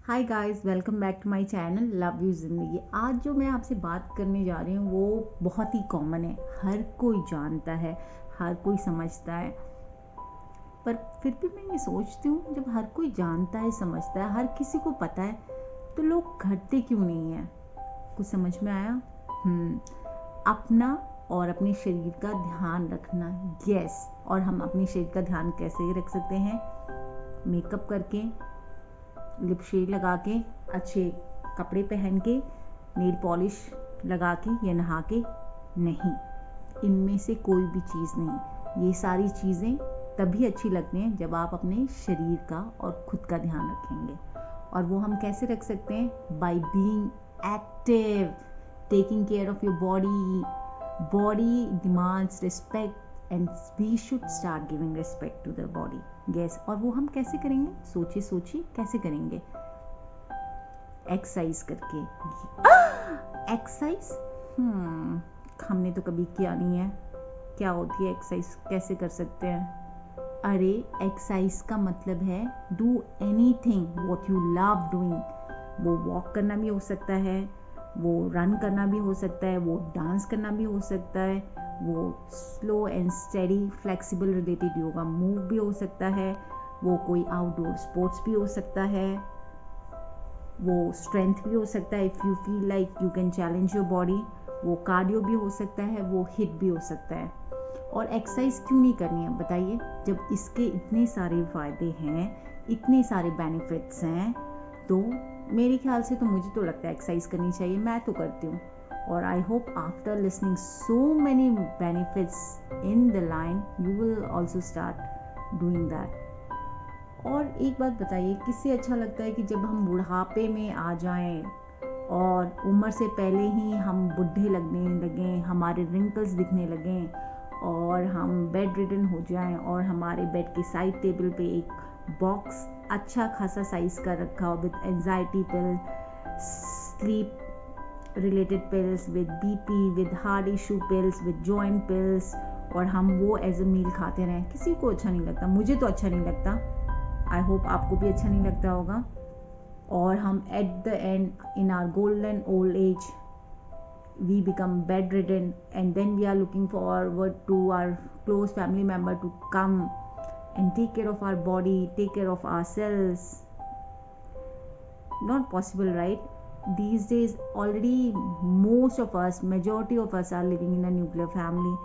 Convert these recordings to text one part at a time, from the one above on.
Hi guys, welcome back to my channel love you ज़िंदगी। आज जो मैं आपसे बात करने जा रही हूँ वो बहुत ही कॉमन है, हर कोई जानता है, हर कोई समझता है। पर फिर भी मैं ये सोचती हूँ, जब हर कोई जानता है, समझता है, हर किसी को पता है, तो लोग घटते क्यों नहीं हैं? कुछ समझ में आया? अपना और अपने शरीर का ध्यान रखना। यस। और हम अपने शरीर का ध्यान कैसे रख सकते हैं? मेकअप करके, लिप शेड लगा के, अच्छे कपड़े पहन के, नेल पॉलिश लगा के या नहा के नहीं। इनमें से कोई भी चीज़ नहीं। ये सारी चीज़ें तभी अच्छी लगती हैं जब आप अपने शरीर का और खुद का ध्यान रखेंगे। और वो हम कैसे रख सकते हैं? By being active, taking care of your body. Body demands respect and we should start giving respect to the body. Yes. और वो हम कैसे करेंगे? सोचिए सोचिए कैसे करेंगे? एक्सरसाइज करके। एक्सरसाइज हमने तो कभी किया नहीं है। क्या होती है एक्सरसाइज? कैसे कर सकते हैं? अरे एक्सरसाइज का मतलब है do anything what you love doing. वो वॉक करना भी हो सकता है, वो रन करना भी हो सकता है, वो डांस करना भी हो सकता है, वो slow and steady flexible related yoga move भी हो सकता है, वो कोई आउटडोर स्पोर्ट्स भी हो सकता है, वो स्ट्रेंथ भी हो सकता है if you feel like you can challenge your body, वो कार्डियो भी हो सकता है, वो हिट भी हो सकता है। और एक्सरसाइज क्यों नहीं करनी है बताइए? जब इसके इतने सारे फ़ायदे हैं, इतने सारे बेनिफिट्स हैं, तो मेरे ख्याल से तो मुझे तो लगता है एक्सरसाइज करनी चाहिए। मैं तो करती हूँ। और I hope after listening so many benefits in the line you will also start doing that. और एक बात बताइए, किससे अच्छा लगता है कि जब हम बुढ़ापे में आ जाएं और उम्र से पहले ही हम बुढ़े लगने लगें, हमारे रिंकल्स दिखने लगें और हम बेड रिडन हो जाएं और हमारे बेड के साइड टेबल पे एक बॉक्स अच्छा खासा साइज का रखा हो with anxiety pill, sleep related pills, with BP, with heart issue pills, with joint pills, और हम वो एज अ मील खाते रहें। किसी को अच्छा नहीं लगता, मुझे तो अच्छा नहीं लगता। आई होप आपको भी अच्छा नहीं लगता होगा। और हम at the end in our golden old age we become bedridden, and then we are looking forward to our close family member to come and take care of our body, take care of ourselves. Not possible, right? These days already most of us, majority of us, are living in a nuclear family,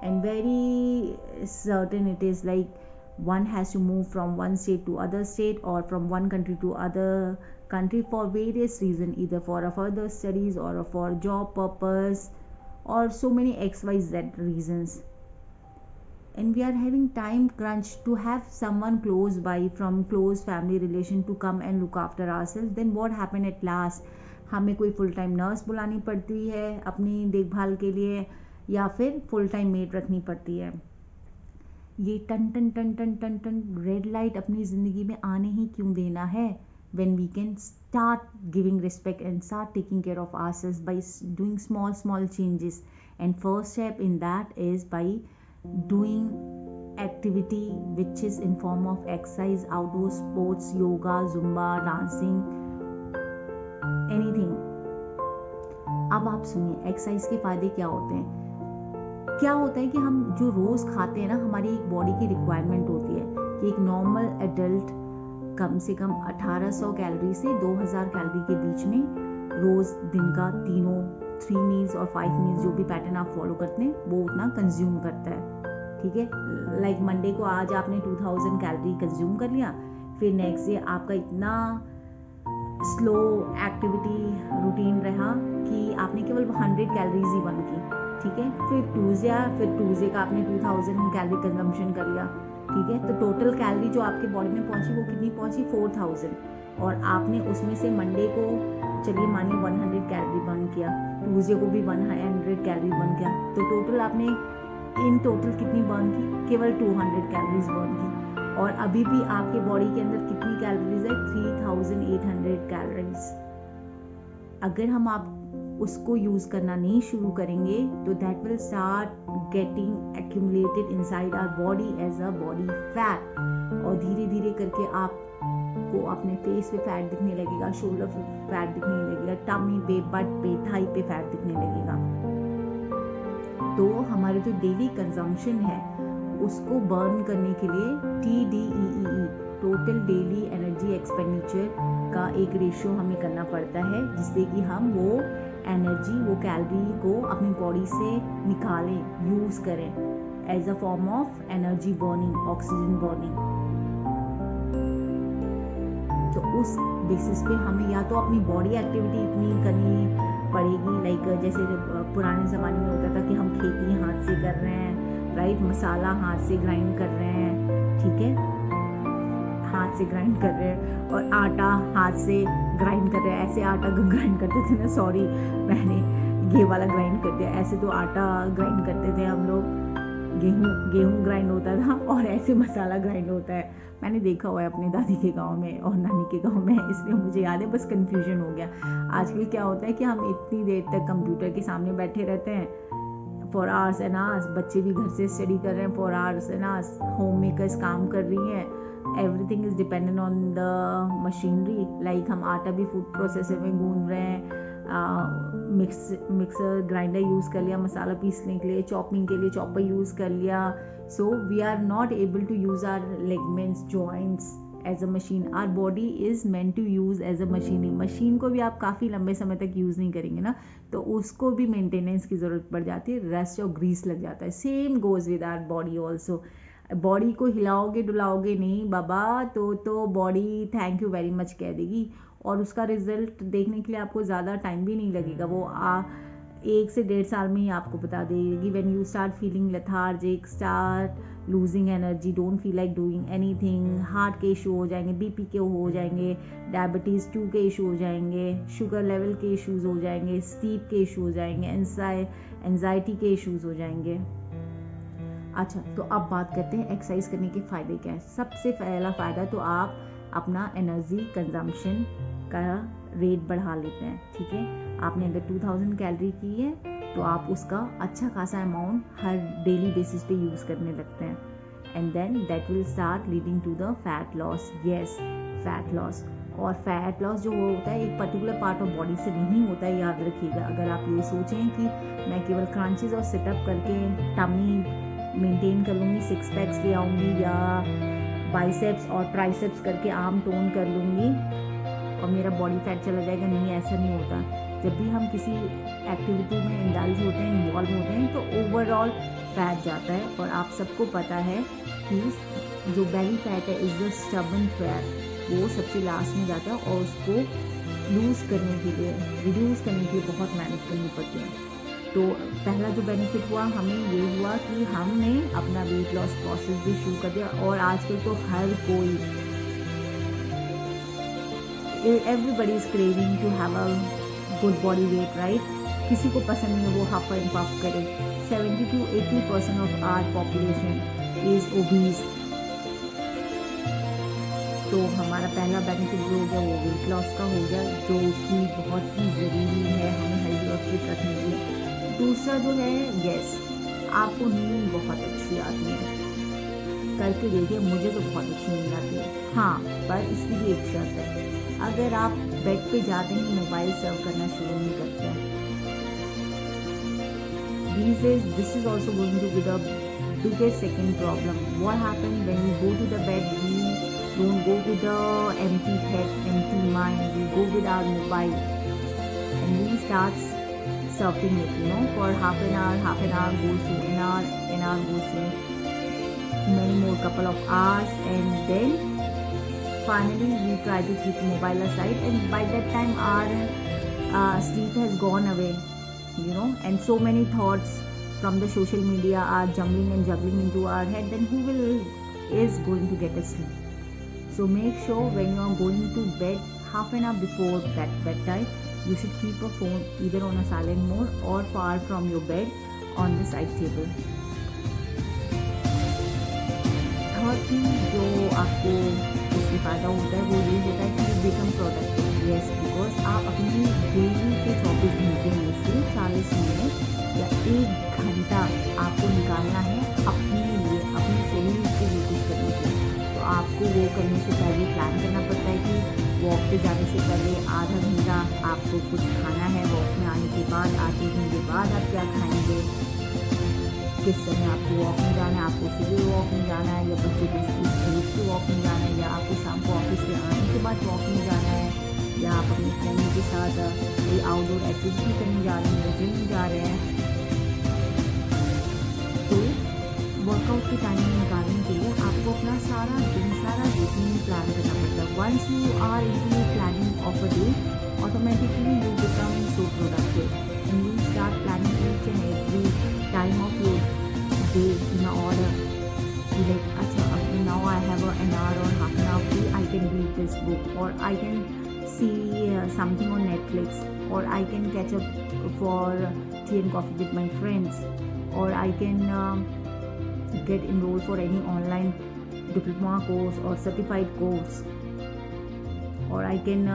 and very certain it is like one has to move from one state to other state or from one country to other country for various reasons, either for a further studies or for job purpose or so many xyz reasons, and we are having time crunch to have someone close by from close family relation to come and look after ourselves. Then what happened at last? हमें कोई full time nurse बुलानी पड़ती है अपनी देखभाल के लिए, या फिर फुल टाइम मेड रखनी पड़ती है। ये टन टन टन टन टन टन रेड लाइट अपनी ज़िंदगी में आने ही क्यों देना है? when we can start giving respect and start taking care of ourselves by doing small changes. And first step in that is by doing activity which is in form of exercise, outdoor sports, yoga, zumba, dancing, anything. अब आप सुनिए exercise के फायदे क्या होते हैं। क्या होता है कि हम जो रोज़ खाते हैं ना, हमारी एक बॉडी की रिक्वायरमेंट होती है कि एक नॉर्मल एडल्ट कम से कम 1800 कैलोरी से 2000 कैलोरी के बीच में रोज़ दिन का तीनों 3 मील्स और 5 मील्स जो भी पैटर्न आप फॉलो करते हैं वो उतना कंज्यूम करता है। ठीक है, लाइक मंडे को आज आपने 2000 कैलोरी कंज्यूम कर लिया, फिर नेक्स्ट डे आपका इतना स्लो एक्टिविटी रूटीन रहा कि आपने केवल 100 कैलोरीज ही बर्न की। ठीक है, फिर ट्यूसडे का आपने 2000 कैलोरी कंजम्पशन कर लिया। ठीक है, तो टोटल कैलोरी जो आपके बॉडी में पहुंची वो कितनी पहुंची? 4000। और आपने उसमें से मंडे को चलिए मानिए 100 कैलोरी बर्न किया, ट्यूसडे को भी 100 कैलोरी बर्न किया, तो टोटल आपने इन टोटल कितनी बर्न की? केवल 200 कैलोरीज बर्न की। और अभी भी आपके बॉडी के अंदर कितनी कैलोरीज है? 3800 कैलोरीज। अगर हम आप उसको यूज करना नहीं शुरू करेंगे तो that will start getting accumulated inside our body as a body fat, और धीरे धीरे करके आप आपको अपने फेस पे फैट दिखने लगेगा, शोल्डर पे फैट दिखने लगेगा, टमी पे, बट पे, थाई पे फैट दिखने लगेगा। तो हमारे जो डेली कंजम्पशन है उसको बर्न करने के लिए TDEE, total daily energy expenditure का एक रेशियो हमें करना पड़ता है, जिससे कि हम वो एनर्जी, वो कैलोरी को अपनी बॉडी से निकालें, यूज करें as a form of energy burning, oxygen burning. तो उस बेसिस पे हमें या तो अपनी बॉडी एक्टिविटी इतनी करनी पड़ेगी, लाइक जैसे पुराने ज़माने में होता था कि हम खेती हाथ से कर रहे हैं, राइट, मसाला हाथ से ग्राइंड कर रहे हैं, ठीक है, हाथ से ग्राइंड कर रहे हैं, और आटा हाथ से ग्राइंड कर रहे हैं। ऐसे आटा ग्राइंड करते थे ना, सॉरी मैंने ये वाला ग्राइंड कर दिया, ऐसे तो आटा ग्राइंड करते थे हम लोग, गेहूं ग्राइंड होता था, और ऐसे मसाला ग्राइंड होता है। मैंने देखा हुआ है अपने दादी के गांव में और नानी के गांव में, इसलिए मुझे याद है, बस कंफ्यूजन हो गया। आजकल क्या होता है कि हम इतनी देर तक कंप्यूटर के सामने बैठे रहते हैं फॉर आवर्स एंड आवर्स, बच्चे भी घर से स्टडी कर रहे हैं for hours and hours, home makers काम कर रही हैं, everything is dependent on the machinery, like हम आटा भी फूड प्रोसेसर में गूंद रहे हैं, मिक्सर ग्राइंडर यूज़ कर लिया मसाला पीसने के लिए, चॉपिंग के लिए चॉपर यूज़ कर लिया। So we are not able to use our ligaments, joints as a machine. Our body is meant to use as a machine. Machine को भी आप काफ़ी लंबे समय तक यूज़ नहीं करेंगे ना, तो उसको भी मेंटेनेंस की ज़रूरत पड़ जाती है, रस्ट और ग्रीस लग जाता है। Same goes with our body also. Body को हिलाओगे डुलाओगे नहीं बाबा तो body thank you very much कह देगी, और उसका रिजल्ट देखने के लिए आपको ज़्यादा टाइम भी नहीं लगेगा, वो 1 से 1.5 साल में ही आपको बता देगी। When you start feeling lethargic, start losing energy, don't feel like doing anything, heart के इशू हो जाएंगे, BP के हो जाएंगे, डायबिटीज़ 2 के इशू हो जाएंगे, शुगर लेवल के इश्यूज हो जाएंगे, स्लीप के इशू हो जाएंगे, एंजाइटी के इश्यूज हो जाएंगे। अच्छा, तो अब बात करते हैं एक्सरसाइज करने के फ़ायदे क्या है। सबसे पहला फ़ायदा तो आप अपना एनर्जी कंजम्पशन का रेट बढ़ा लेते हैं, ठीक है। आपने अगर 2000 कैलोरी की है तो आप उसका अच्छा खासा अमाउंट हर डेली बेसिस पे यूज़ करने लगते हैं, and then that will start leading to the fat loss. Yes, fat loss. और फैट लॉस जो होता है एक पर्टिकुलर पार्ट ऑफ बॉडी से नहीं होता है, याद रखिएगा। अगर आप ये सोचें कि मैं केवल क्रंचेस और सिटअप करके टमी मेंटेन कर लूँगी, 6 पैक्स ले आऊँगी, या बाइसेप्स और ट्राइसेप्स करके आर्म टोन कर लूँगी और मेरा बॉडी फैट चला जाएगा, नहीं, ऐसा नहीं होता। जब भी हम किसी एक्टिविटी में इंडल्ज होते हैं, इन्वॉल्व होते हैं, तो ओवरऑल फैट जाता है। और आप सबको पता है कि जो बेली फैट है इज द स्टबर्न फैट, वो सबसे लास्ट में जाता है, और उसको लूज करने के लिए, रिड्यूस करने के लिए बहुत मेहनत करनी पड़ती है। तो पहला जो बेनिफिट हुआ हमें ये हुआ कि हमने अपना वेट लॉस प्रोसेस भी शुरू कर दिया। और आजकल तो हर कोई, everybody is craving to have a good body weight, right. किसी को पसंद नहीं है वो हफ एंड पफ करे। 70 to 80% of our population is obese. तो हमारा पहला बेनिफिट जो हो गया वो वेट लॉस का हो गया, जो कि बहुत ही ज़रूरी है हमें हेल्दी और फिट रखने के लिए। दूसरा जो है, यस, आपको नींद बहुत अच्छी आती है। करके देखिए, मुझे तो बहुत अच्छी नींद आती है। हाँ, पर इसकी भी एक शर्त है, अगर आप बेड पे जाते ही मोबाइल सर्व करना शुरू नहीं करते हैं। These days, this is also going to be the biggest second problem. What happens when you go to the bed, we don't go with the empty head, empty mind, we go with our mobile and we start surfing it, for half an hour goes to an hour goes to many more couple of hours, and then finally we try to keep mobile aside, and by that time our sleep has gone away, and so many thoughts from the social media are jumbling into our head, then who is going to get a sleep? So make sure when you are going to bed, half an hour before that bedtime, you should keep a phone either on a silent mode or far from your bed on the side table. Third thing जो आपको इससे फ़ायदा होता है वो ये होता है कि you become productive. Yes, because आप अपनी डेली के 24 घंटे में से 40 मिनट या 1 घंटा आपको निकालना है अपने लिए, अपने शरीर को विकसित करने के लिए। तो आप को वो करने से पहले प्लान करना पड़ता है कि वॉक पे जाने से पहले आधा घंटा आपको कुछ खाना है, वॉक में आने के बाद आधे घंटे बाद आप क्या खाएंगे, किस समय आपको वॉक में जाना है, आपको सुबह वॉक में जाना है या बच्चे के स्कूल भेज के वॉक में जाना है, या आपको शाम को ऑफिस से आने के बाद वॉक में जाना है, या आप अपनी फैमिली के साथ कोई आउटडोर एक्टिविटी करने जा रहे हैं, जिम जा रहे हैं। तो वर्कआउट की टाइमिंग निकालने के लिए आपको अपना सारा दिन, सारा रूटीन प्लान करना पड़ता है। Once you are into planning of a day, automatically you become so productive and you start planning each and every time of your day in order. Like अच्छा, अब now I have an hour और half an hour free, I can read this book और I can see something on Netflix, or I can catch up for tea and coffee with my friends, or I can get enrolled for any online diploma course or certified course, or I can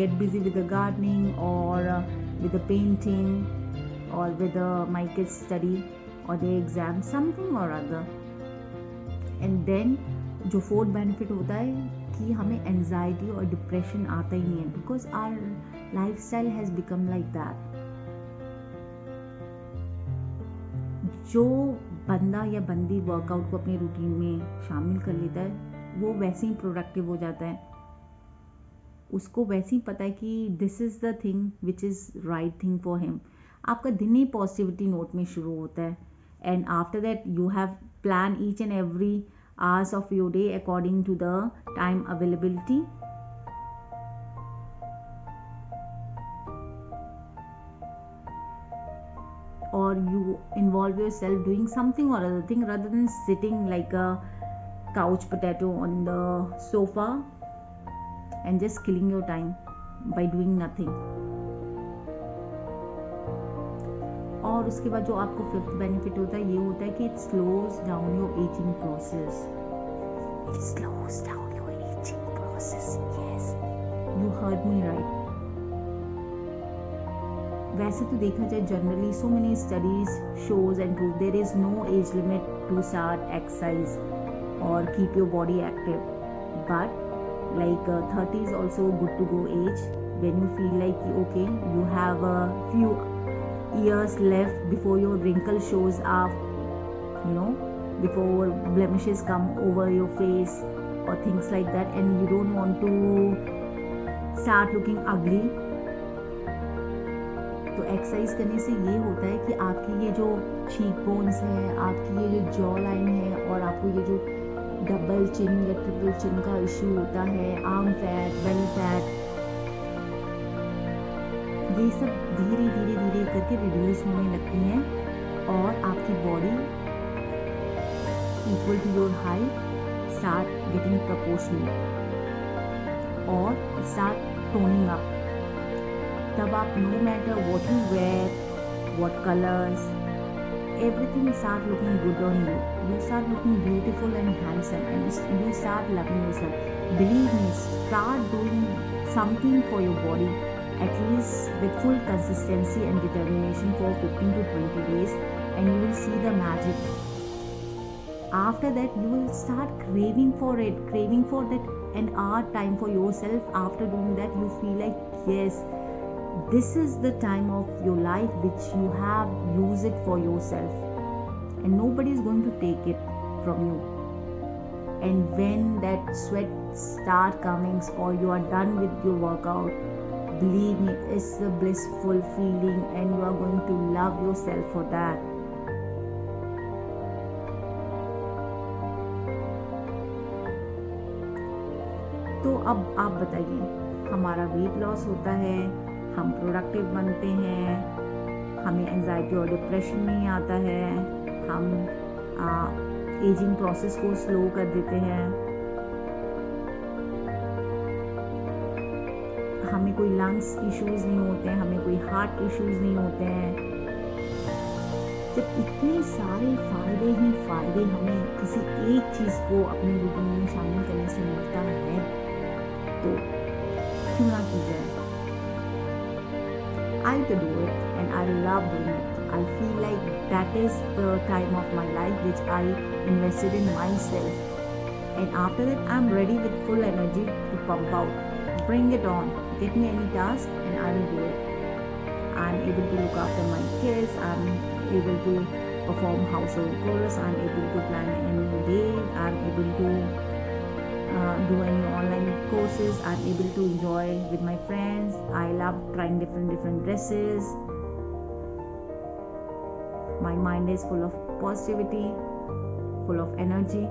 get busy with the gardening or with the painting or with my kids study or their exam, something or other. And then जो fourth benefit होता है कि हमें anxiety और depression आता ही नहीं है, because our lifestyle has become like that. जो बंदा या बंदी वर्कआउट को अपनी रूटीन में शामिल कर लेता है वो वैसे ही प्रोडक्टिव हो जाता है। उसको वैसे ही पता है कि this is the thing which is right thing for him. आपका दिन ही पॉजिटिविटी नोट में शुरू होता है, and after that you have plan each and every hours of your day according to the time availability. Or you involve yourself doing something or other thing rather than sitting like a couch potato on the sofa and just killing your time by doing nothing. और उसके बाद जो आपको fifth benefit होता है ये होता है कि it slows down your ageing process. It slows down your ageing process. Yes, you heard me right. वैसे तो देखा जाए generally so many studies shows and prove there is no age limit to start exercise और keep your body active, but like 30 is also good to go age when you feel like okay, you have a few years left before your wrinkle shows up, before blemishes come over your face or things like that, and you don't want to start looking ugly. तो exercise करने से ये होता है कि आपकी ये जो चीक बोन्स है, आपकी ये जो जॉ लाइन है, और आपको ये जो डबल चिन या ट्रिपल चिन का इश्यू होता है, आर्म फैट, बेली फैट, ये सब धीरे धीरे धीरे करके रिड्यूस होने लगती हैं और आपकी body equal to your height start getting proportional और स्टार्ट टोनिंग अप। तब आप no matter what you wear, what colours, everything start looking good on you. You start looking beautiful and handsome, and you start loving yourself. Believe me, start doing something for your body, at least with full consistency and determination for 15 to 20 days, and you will see the magic. After that, you will start craving for it, craving for that an hour time for yourself. After doing that, you feel like, yes, this is the time of your life which you have used it for yourself, and nobody is going to take it from you. And when that sweat start coming or you are done with your workout, believe me, it's a blissful feeling and you are going to love yourself for that. तो अब आप बताइए, हमारा weight loss होता है, हम productive बनते हैं, हमें एंजाइटी और डिप्रेशन नहीं आता है, हम एजिंग प्रोसेस को स्लो कर देते हैं, हमें कोई लंग्स इश्यूज नहीं होते हैं, हमें कोई हार्ट इश्यूज नहीं होते हैं। जब इतने सारे फायदे ही फायदे हमें किसी एक चीज़ को अपनी रूटीन में शामिल करने से मिलता है, तो क्यों ना की जाए। I to do it and I love doing it. I feel like that is the time of my life which I invested in myself. And after that, I'm ready with full energy to pump out. Bring it on. Get me any task and I will do it. I'm able to look after my kids. I'm able to perform household chores. I'm able to plan any day. I'm able to do any online courses. I'm able to enjoy with my friends. I love trying different dresses. My mind is full of positivity, full of energy.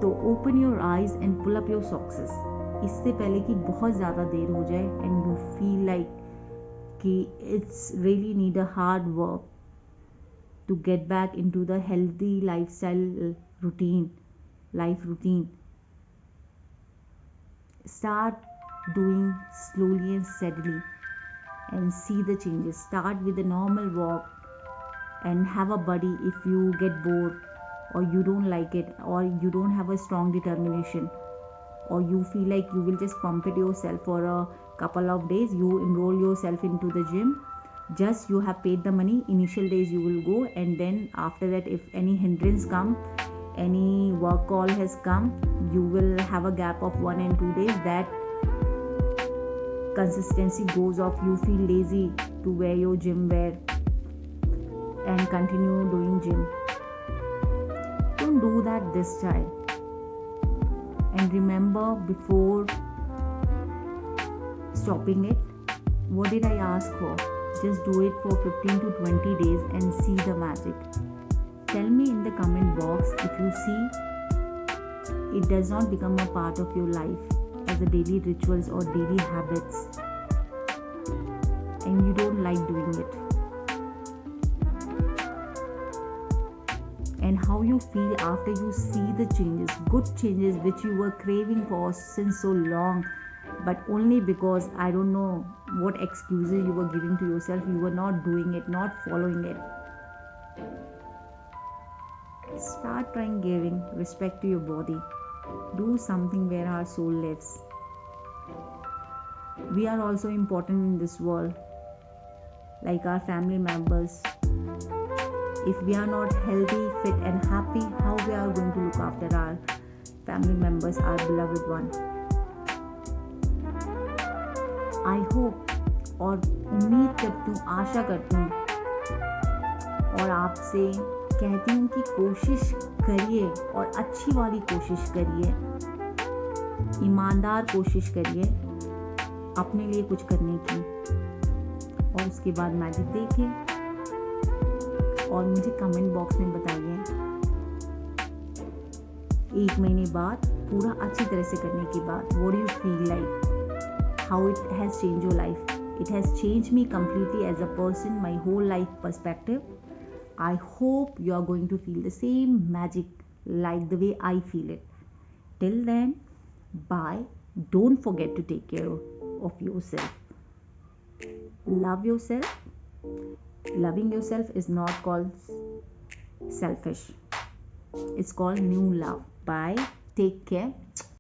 तो open your eyes and pull up your socks, इससे पहले कि बहुत ज़्यादा देर हो जाए and you feel like कि it's really need a hard work to get back into the healthy lifestyle routine, life routine. Start doing slowly and steadily and see the changes. Start with a normal walk and have a buddy if you get bored or you don't like it or you don't have a strong determination or you feel like you will just pump it yourself for a couple of days. You enroll yourself into the gym. Just you have paid the money. Initial days you will go, and then after that if any hindrance come, any work call has come, you will have a gap of 1 and 2 days. That consistency goes off. You feel lazy to wear your gym wear and continue doing gym. Don't do that this time. And remember, before stopping it, what did I ask for? Just do it for 15 to 20 days and see the magic. Tell me in the comment box if you see it does not become a part of your life as a daily rituals or daily habits and you don't like doing it, and how you feel after you see the changes, good changes which you were craving for since so long, but only because I don't know what excuses you were giving to yourself, you were not doing it, not following it. Start trying giving respect to your body. Do something where our soul lives. We are also important in this world, like our family members. If we are not healthy, fit and happy, how we are going to look after our family members, our beloved one? I hope और उम्मीद करती हूँ, आशा करती हूँ और आपसे कहती हूँ कि कोशिश करिए और अच्छी वाली कोशिश करिए, ईमानदार कोशिश करिए अपने लिए कुछ करने की, और उसके बाद मैजिक देखिए और मुझे कमेंट बॉक्स में बताइए 1 महीने बाद पूरा अच्छी तरह से करने के बाद what do you feel like, how it has change your life. It has changed me completely as a person, my whole life perspective. I hope you are going to feel the same magic like the way I feel it. Till then, bye. Don't forget to take care of yourself. Love yourself. Loving yourself is not called selfish. It's called new love. Bye. Take care.